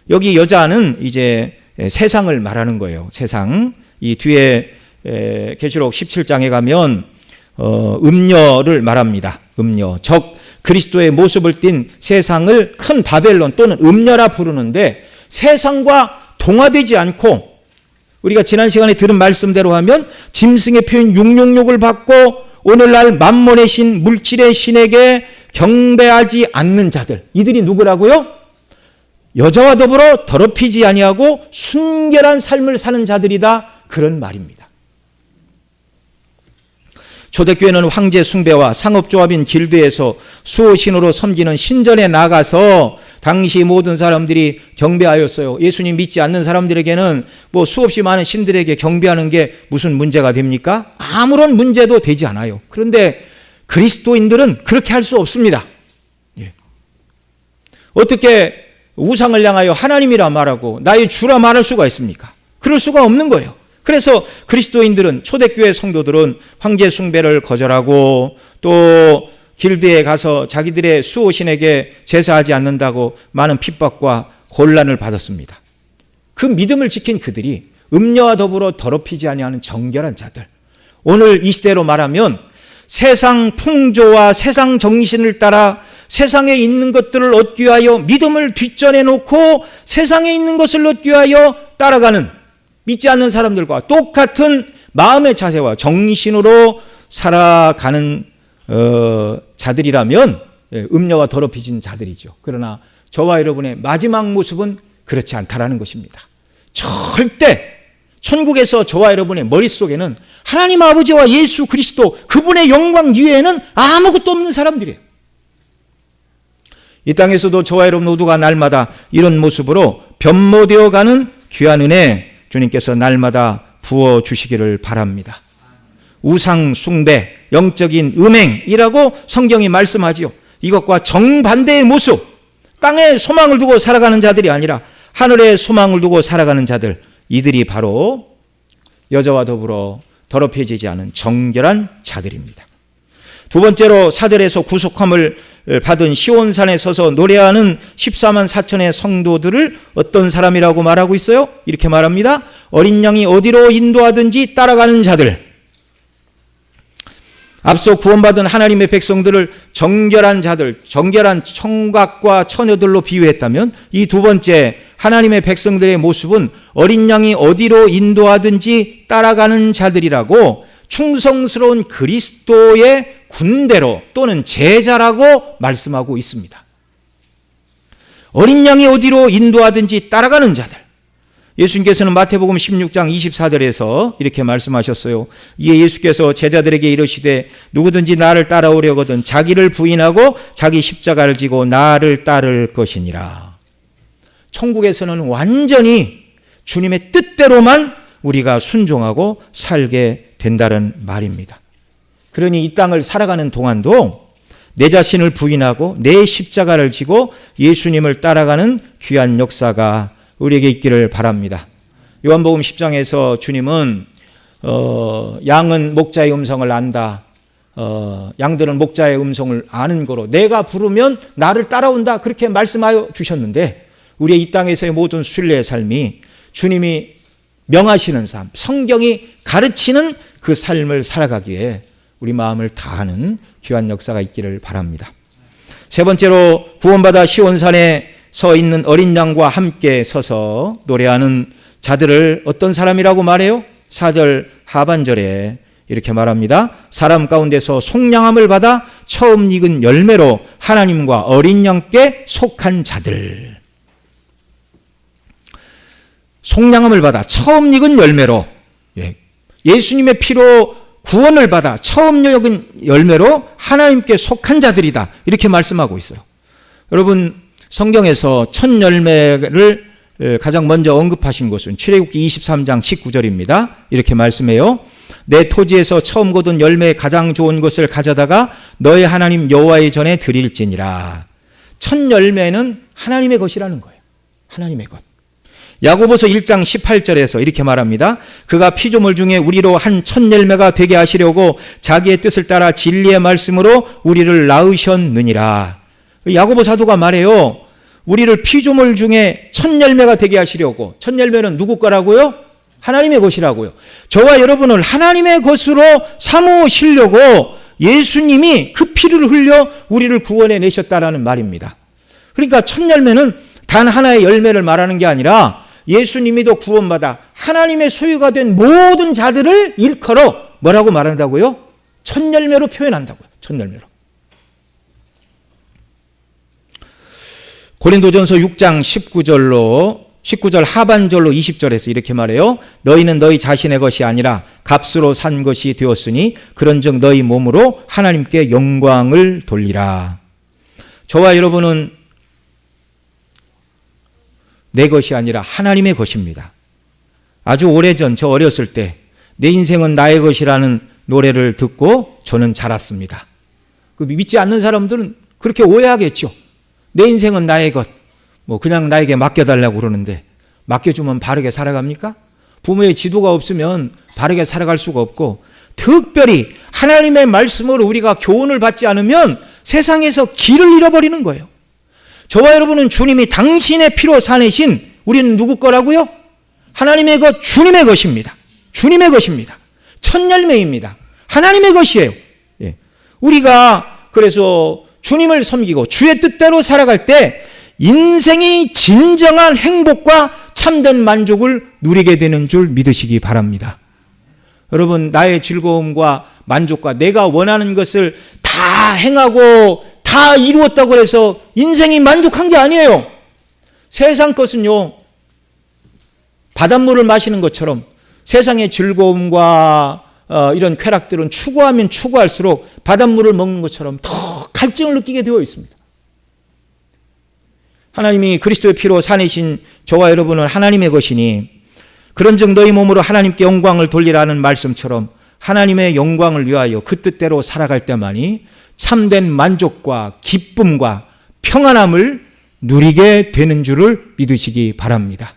여기 여자는 이제 세상을 말하는 거예요. 세상. 이 뒤에 계시록 17장에 가면 음녀를 말합니다. 음녀. 그리스도의 모습을 띤 세상을 큰 바벨론 또는 음녀라 부르는데 세상과 동화되지 않고 우리가 지난 시간에 들은 말씀대로 하면 짐승의 표현 666을 받고 오늘날 만몬의 신 물질의 신에게 경배하지 않는 자들, 이들이 누구라고요? 여자와 더불어 더럽히지 아니하고 순결한 삶을 사는 자들이다, 그런 말입니다. 초대교회는 황제 숭배와 상업조합인 길드에서 수호신으로 섬기는 신전에 나가서 당시 모든 사람들이 경배하였어요. 예수님 믿지 않는 사람들에게는 수없이 많은 신들에게 경배하는 게 무슨 문제가 됩니까? 아무런 문제도 되지 않아요. 그런데 그리스도인들은 그렇게 할 수 없습니다. 어떻게 우상을 향하여 하나님이라 말하고 나의 주라 말할 수가 있습니까? 그럴 수가 없는 거예요. 그래서 그리스도인들은, 초대교회 성도들은 황제 숭배를 거절하고 또 길드에 가서 자기들의 수호신에게 제사하지 않는다고 많은 핍박과 곤란을 받았습니다. 그 믿음을 지킨 그들이 음녀와 더불어 더럽히지 아니하는 정결한 자들, 오늘 이 시대로 말하면 세상 풍조와 세상 정신을 따라 세상에 있는 것들을 얻기 위하여 믿음을 뒷전에 놓고 세상에 있는 것을 얻기 위하여 따라가는, 믿지 않는 사람들과 똑같은 마음의 자세와 정신으로 살아가는 자들이라면 음녀와 더럽혀진 자들이죠. 그러나 저와 여러분의 마지막 모습은 그렇지 않다라는 것입니다. 절대 천국에서 저와 여러분의 머릿속에는 하나님 아버지와 예수 그리스도 그분의 영광 이외에는 아무것도 없는 사람들이에요. 이 땅에서도 저와 여러분 모두가 날마다 이런 모습으로 변모되어가는 귀한 은혜 주님께서 날마다 부어주시기를 바랍니다. 우상 숭배, 영적인 음행이라고 성경이 말씀하지요. 이것과 정반대의 모습, 땅에 소망을 두고 살아가는 자들이 아니라 하늘에 소망을 두고 살아가는 자들, 이들이 바로 여자와 더불어 더럽혀지지 않은 정결한 자들입니다. 두 번째로 4절에서 구속함을 받은 시온산에 서서 노래하는 14만 4천의 성도들을 어떤 사람이라고 말하고 있어요? 이렇게 말합니다. 어린 양이 어디로 인도하든지 따라가는 자들. 앞서 구원받은 하나님의 백성들을 정결한 자들, 정결한 청각과 처녀들로 비유했다면 이 두 번째 하나님의 백성들의 모습은 어린 양이 어디로 인도하든지 따라가는 자들이라고 충성스러운 그리스도의 군대로 또는 제자라고 말씀하고 있습니다. 어린 양이 어디로 인도하든지 따라가는 자들. 예수님께서는 마태복음 16장 24절에서 이렇게 말씀하셨어요. 이에 예수께서 제자들에게 이르시되 누구든지 나를 따라오려거든 자기를 부인하고 자기 십자가를 지고 나를 따를 것이니라. 천국에서는 완전히 주님의 뜻대로만 우리가 순종하고 살게 된다는 말입니다. 그러니 이 땅을 살아가는 동안도 내 자신을 부인하고 내 십자가를 지고 예수님을 따라가는 귀한 역사가 우리에게 있기를 바랍니다. 요한복음 10장에서 주님은 양은 목자의 음성을 안다. 양들은 목자의 음성을 아는 거로 내가 부르면 나를 따라온다. 그렇게 말씀하여 주셨는데 우리의 이 땅에서의 모든 순례의 삶이 주님이 명하시는 삶, 성경이 가르치는 그 삶을 살아가기에 우리 마음을 다하는 귀한 역사가 있기를 바랍니다. 세 번째로 구원받아 시온산에 서 있는 어린 양과 함께 서서 노래하는 자들을 어떤 사람이라고 말해요? 4절 하반절에 이렇게 말합니다. 사람 가운데서 속량함을 받아 처음 익은 열매로 하나님과 어린 양께 속한 자들. 속량함을 받아 처음 익은 열매로, 예수님의 피로 구원을 받아 처음 익은 열매로 하나님께 속한 자들이다. 이렇게 말씀하고 있어요. 여러분, 성경에서 첫 열매를 가장 먼저 언급하신 것은 출애굽기 23장 19절입니다. 이렇게 말씀해요. 내 토지에서 처음 거둔 열매의 가장 좋은 것을 가져다가 너의 하나님 여호와의 전에 드릴지니라. 첫 열매는 하나님의 것이라는 거예요. 하나님의 것. 야고보서 1장 18절에서 이렇게 말합니다. 그가 피조물 중에 우리로 한 첫 열매가 되게 하시려고 자기의 뜻을 따라 진리의 말씀으로 우리를 낳으셨느니라. 야고보 사도가 말해요. 우리를 피조물 중에 첫 열매가 되게 하시려고. 첫 열매는 누구 거라고요? 하나님의 것이라고요. 저와 여러분을 하나님의 것으로 삼으시려고 예수님이 그 피를 흘려 우리를 구원해 내셨다라는 말입니다. 그러니까 첫 열매는 단 하나의 열매를 말하는 게 아니라 예수님이도 구원받아 하나님의 소유가 된 모든 자들을 일컬어 뭐라고 말한다고요? 첫 열매로 표현한다고요. 첫 열매로. 고린도전서 6장 19절 하반절로 20절에서 이렇게 말해요. 너희는 너희 자신의 것이 아니라 값으로 산 것이 되었으니 그런즉 너희 몸으로 하나님께 영광을 돌리라. 저와 여러분은 내 것이 아니라 하나님의 것입니다. 아주 오래전 저 어렸을 때 내 인생은 나의 것이라는 노래를 듣고 저는 자랐습니다. 믿지 않는 사람들은 그렇게 오해하겠죠. 내 인생은 나의 것, 그냥 나에게 맡겨달라고 그러는데 맡겨주면 바르게 살아갑니까? 부모의 지도가 없으면 바르게 살아갈 수가 없고 특별히 하나님의 말씀으로 우리가 교훈을 받지 않으면 세상에서 길을 잃어버리는 거예요. 저와 여러분은 주님이 당신의 피로 사내신 우리는 누구 거라고요? 하나님의 것, 주님의 것입니다. 주님의 것입니다. 첫 열매입니다. 하나님의 것이에요. 우리가 그래서 주님을 섬기고 주의 뜻대로 살아갈 때 인생이 진정한 행복과 참된 만족을 누리게 되는 줄 믿으시기 바랍니다. 여러분, 나의 즐거움과 만족과 내가 원하는 것을 다 행하고 다 이루었다고 해서 인생이 만족한 게 아니에요. 세상 것은요, 바닷물을 마시는 것처럼 세상의 즐거움과 이런 쾌락들은 추구하면 추구할수록 바닷물을 먹는 것처럼 더 갈증을 느끼게 되어 있습니다. 하나님이 그리스도의 피로 사내신 저와 여러분은 하나님의 것이니 그런즉 너희 몸으로 하나님께 영광을 돌리라는 말씀처럼 하나님의 영광을 위하여 그 뜻대로 살아갈 때만이 참된 만족과 기쁨과 평안함을 누리게 되는 줄을 믿으시기 바랍니다.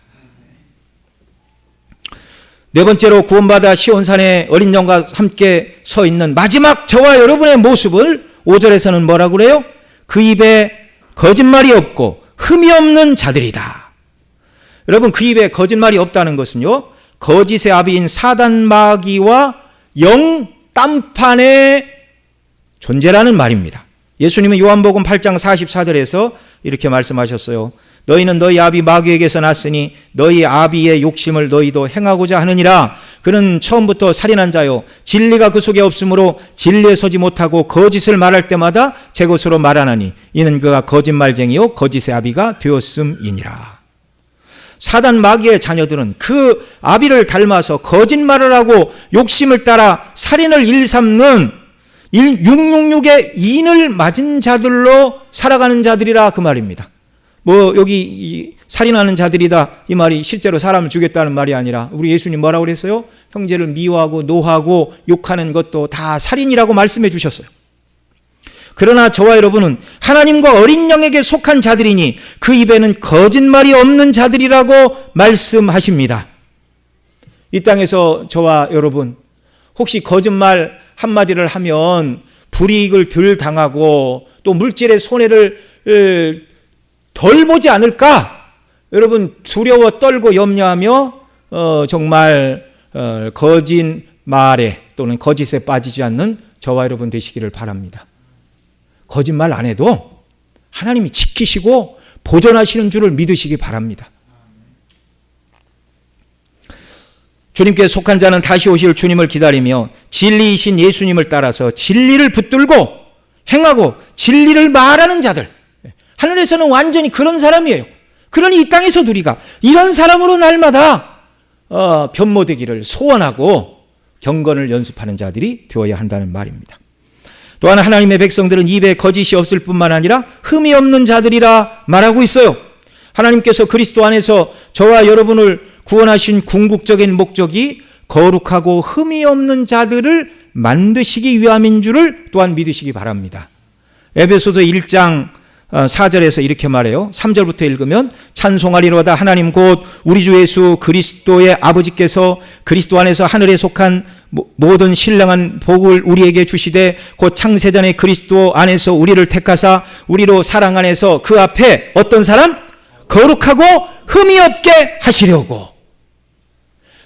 네 번째로 구원받아 시온산에 어린 양과 함께 서 있는 마지막 저와 여러분의 모습을 5절에서는 뭐라고 그래요? 그 입에 거짓말이 없고 흠이 없는 자들이다. 여러분, 그 입에 거짓말이 없다는 것은요, 거짓의 아비인 사단 마귀와 영 딴판의 존재라는 말입니다. 예수님은 요한복음 8장 44절에서 이렇게 말씀하셨어요. 너희는 너희 아비 마귀에게서 났으니 너희 아비의 욕심을 너희도 행하고자 하느니라. 그는 처음부터 살인한 자요, 진리가 그 속에 없으므로 진리에 서지 못하고 거짓을 말할 때마다 제 것으로 말하나니 이는 그가 거짓말쟁이요 거짓의 아비가 되었음이니라. 사단 마귀의 자녀들은 그 아비를 닮아서 거짓말을 하고 욕심을 따라 살인을 일삼는 666의 인을 맞은 자들로 살아가는 자들이라 그 말입니다. 뭐 여기 살인하는 자들이다 이 말이 실제로 사람을 죽였다는 말이 아니라 우리 예수님 뭐라고 그랬어요? 형제를 미워하고 노하고 욕하는 것도 다 살인이라고 말씀해 주셨어요. 그러나 저와 여러분은 하나님과 어린 양에게 속한 자들이니 그 입에는 거짓말이 없는 자들이라고 말씀하십니다. 이 땅에서 저와 여러분 혹시 거짓말 한마디를 하면 불이익을 덜 당하고 또 물질의 손해를 덜 보지 않을까? 여러분 두려워 떨고 염려하며 정말 거짓말에 또는 거짓에 빠지지 않는 저와 여러분 되시기를 바랍니다. 거짓말 안 해도 하나님이 지키시고 보존하시는 줄을 믿으시기 바랍니다. 주님께 속한 자는 다시 오실 주님을 기다리며 진리이신 예수님을 따라서 진리를 붙들고 행하고 진리를 말하는 자들, 하늘에서는 완전히 그런 사람이에요. 그러니 이 땅에서도 우리가 이런 사람으로 날마다 변모되기를 소원하고 경건을 연습하는 자들이 되어야 한다는 말입니다. 또한 하나님의 백성들은 입에 거짓이 없을 뿐만 아니라 흠이 없는 자들이라 말하고 있어요. 하나님께서 그리스도 안에서 저와 여러분을 구원하신 궁극적인 목적이 거룩하고 흠이 없는 자들을 만드시기 위함인 줄을 또한 믿으시기 바랍니다. 에베소서 1장 4절에서 이렇게 말해요. 3절부터 읽으면 찬송하리로다 하나님 곧 우리 주 예수 그리스도의 아버지께서 그리스도 안에서 하늘에 속한 모든 신령한 복을 우리에게 주시되 곧 창세전에 그리스도 안에서 우리를 택하사 우리로 사랑 안에서 그 앞에 어떤 사람? 거룩하고 흠이 없게 하시려고.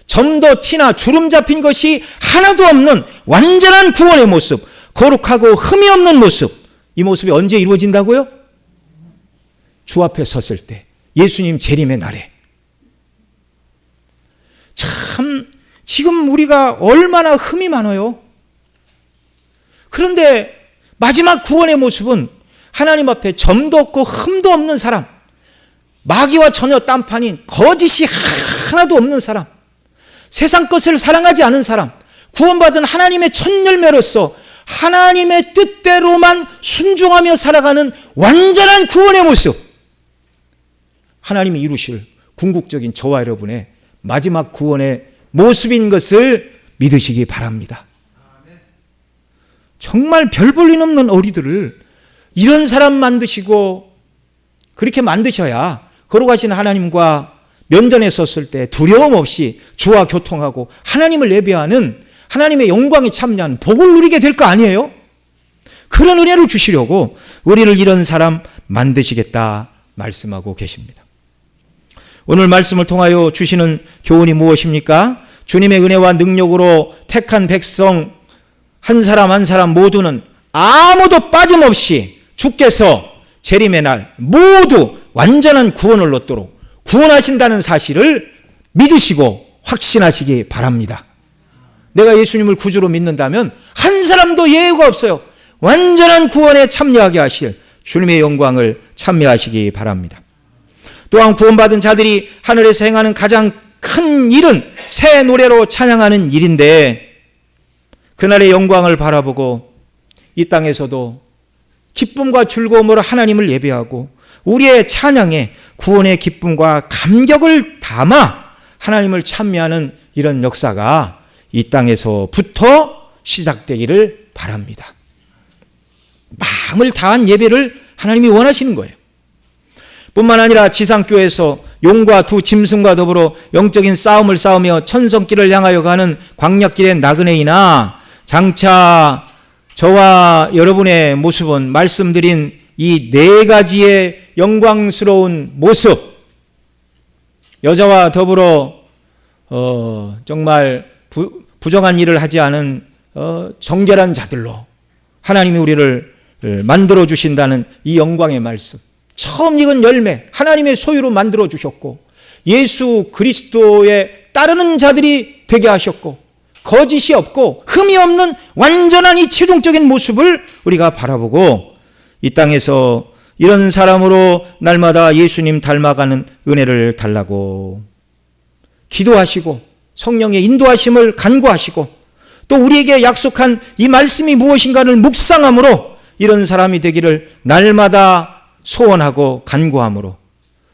점도 티나 주름 잡힌 것이 하나도 없는 완전한 구원의 모습, 거룩하고 흠이 없는 모습, 이 모습이 언제 이루어진다고요? 주 앞에 섰을 때, 예수님 재림의 날에. 참 지금 우리가 얼마나 흠이 많아요. 그런데 마지막 구원의 모습은 하나님 앞에 점도 없고 흠도 없는 사람, 마귀와 전혀 딴판인 거짓이 하나도 없는 사람, 세상 것을 사랑하지 않은 사람, 구원받은 하나님의 첫 열매로서 하나님의 뜻대로만 순종하며 살아가는 완전한 구원의 모습, 하나님이 이루실 궁극적인 저와 여러분의 마지막 구원의 모습인 것을 믿으시기 바랍니다. 정말 별 볼 일 없는 어리들을 이런 사람 만드시고 그렇게 만드셔야 거룩하신 하나님과 면전에 섰을 때 두려움 없이 주와 교통하고 하나님을 예배하는 하나님의 영광에 참여하는 복을 누리게 될 거 아니에요? 그런 은혜를 주시려고 우리를 이런 사람 만드시겠다 말씀하고 계십니다. 오늘 말씀을 통하여 주시는 교훈이 무엇입니까? 주님의 은혜와 능력으로 택한 백성 한 사람 한 사람 모두는 아무도 빠짐없이 주께서 재림의 날 모두 완전한 구원을 얻도록 구원하신다는 사실을 믿으시고 확신하시기 바랍니다. 내가 예수님을 구주로 믿는다면 한 사람도 예외가 없어요. 완전한 구원에 참여하게 하실 주님의 영광을 참여하시기 바랍니다. 또한 구원받은 자들이 하늘에서 행하는 가장 큰 일은 새 노래로 찬양하는 일인데, 그날의 영광을 바라보고 이 땅에서도 기쁨과 즐거움으로 하나님을 예배하고 우리의 찬양에 구원의 기쁨과 감격을 담아 하나님을 찬미하는 이런 역사가 이 땅에서부터 시작되기를 바랍니다. 마음을 다한 예배를 하나님이 원하시는 거예요. 뿐만 아니라 지상교회에서 용과 두 짐승과 더불어 영적인 싸움을 싸우며 천성길을 향하여 가는 광야길의 나그네이나 장차 저와 여러분의 모습은 말씀드린 이 네 가지의 영광스러운 모습, 여자와 더불어 정말 부정한 일을 하지 않은 정결한 자들로 하나님이 우리를 만들어 주신다는 이 영광의 말씀, 처음 익은 열매 하나님의 소유로 만들어 주셨고 예수 그리스도에 따르는 자들이 되게 하셨고 거짓이 없고 흠이 없는 완전한 이 최종적인 모습을 우리가 바라보고 이 땅에서 이런 사람으로 날마다 예수님 닮아가는 은혜를 달라고 기도하시고 성령의 인도하심을 간구하시고 또 우리에게 약속한 이 말씀이 무엇인가를 묵상함으로 이런 사람이 되기를 날마다 소원하고 간구함으로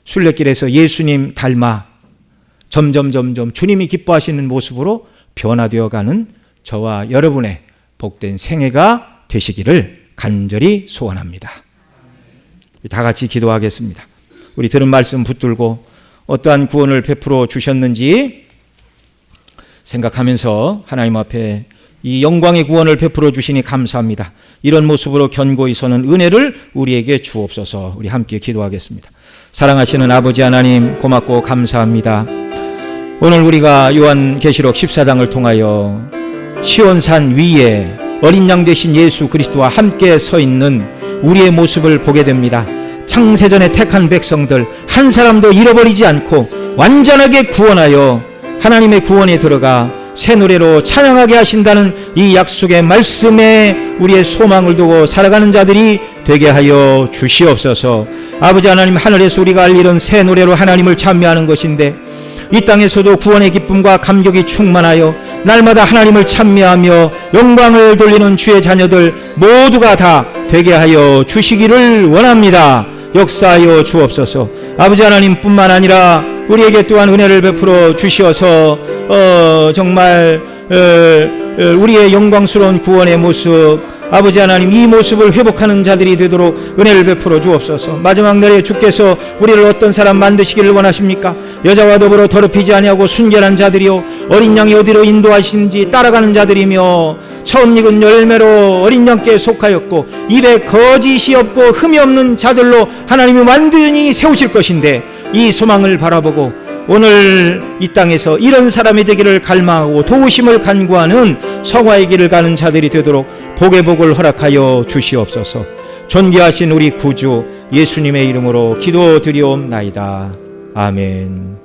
순례길에서 예수님 닮아 점점 주님이 기뻐하시는 모습으로 변화되어가는 저와 여러분의 복된 생애가 되시기를 간절히 소원합니다. 다 같이 기도하겠습니다. 우리 들은 말씀 붙들고 어떠한 구원을 베풀어 주셨는지 생각하면서 하나님 앞에 이 영광의 구원을 베풀어 주시니 감사합니다. 이런 모습으로 견고히 서는 은혜를 우리에게 주옵소서. 우리 함께 기도하겠습니다. 사랑하시는 아버지 하나님, 고맙고 감사합니다. 오늘 우리가 요한계시록 14장을 통하여 시온산 위에 어린 양 되신 예수 그리스도와 함께 서 있는 우리의 모습을 보게 됩니다. 창세전에 택한 백성들 한 사람도 잃어버리지 않고 완전하게 구원하여 하나님의 구원에 들어가 새 노래로 찬양하게 하신다는 이 약속의 말씀에 우리의 소망을 두고 살아가는 자들이 되게 하여 주시옵소서. 아버지 하나님, 하늘에서 우리가 알 일은 새 노래로 하나님을 찬미하는 것인데 이 땅에서도 구원의 기쁨과 감격이 충만하여 날마다 하나님을 찬미하며 영광을 돌리는 주의 자녀들 모두가 다 되게 하여 주시기를 원합니다. 역사하여 주옵소서. 아버지 하나님 뿐만 아니라 우리에게 또한 은혜를 베풀어 주시어서 정말 우리의 영광스러운 구원의 모습, 아버지 하나님 이 모습을 회복하는 자들이 되도록 은혜를 베풀어 주옵소서. 마지막 날에 주께서 우리를 어떤 사람 만드시기를 원하십니까? 여자와 더불어 더럽히지 아니하고 순결한 자들이요 어린 양이 어디로 인도하시는지 따라가는 자들이며 처음 익은 열매로 어린 양께 속하였고 입에 거짓이 없고 흠이 없는 자들로 하나님이 완전히 세우실 것인데 이 소망을 바라보고 오늘 이 땅에서 이런 사람이 되기를 갈망하고 도우심을 간구하는 성화의 길을 가는 자들이 되도록 복의 복을 허락하여 주시옵소서. 존귀하신 우리 구주 예수님의 이름으로 기도드리옵나이다. 아멘.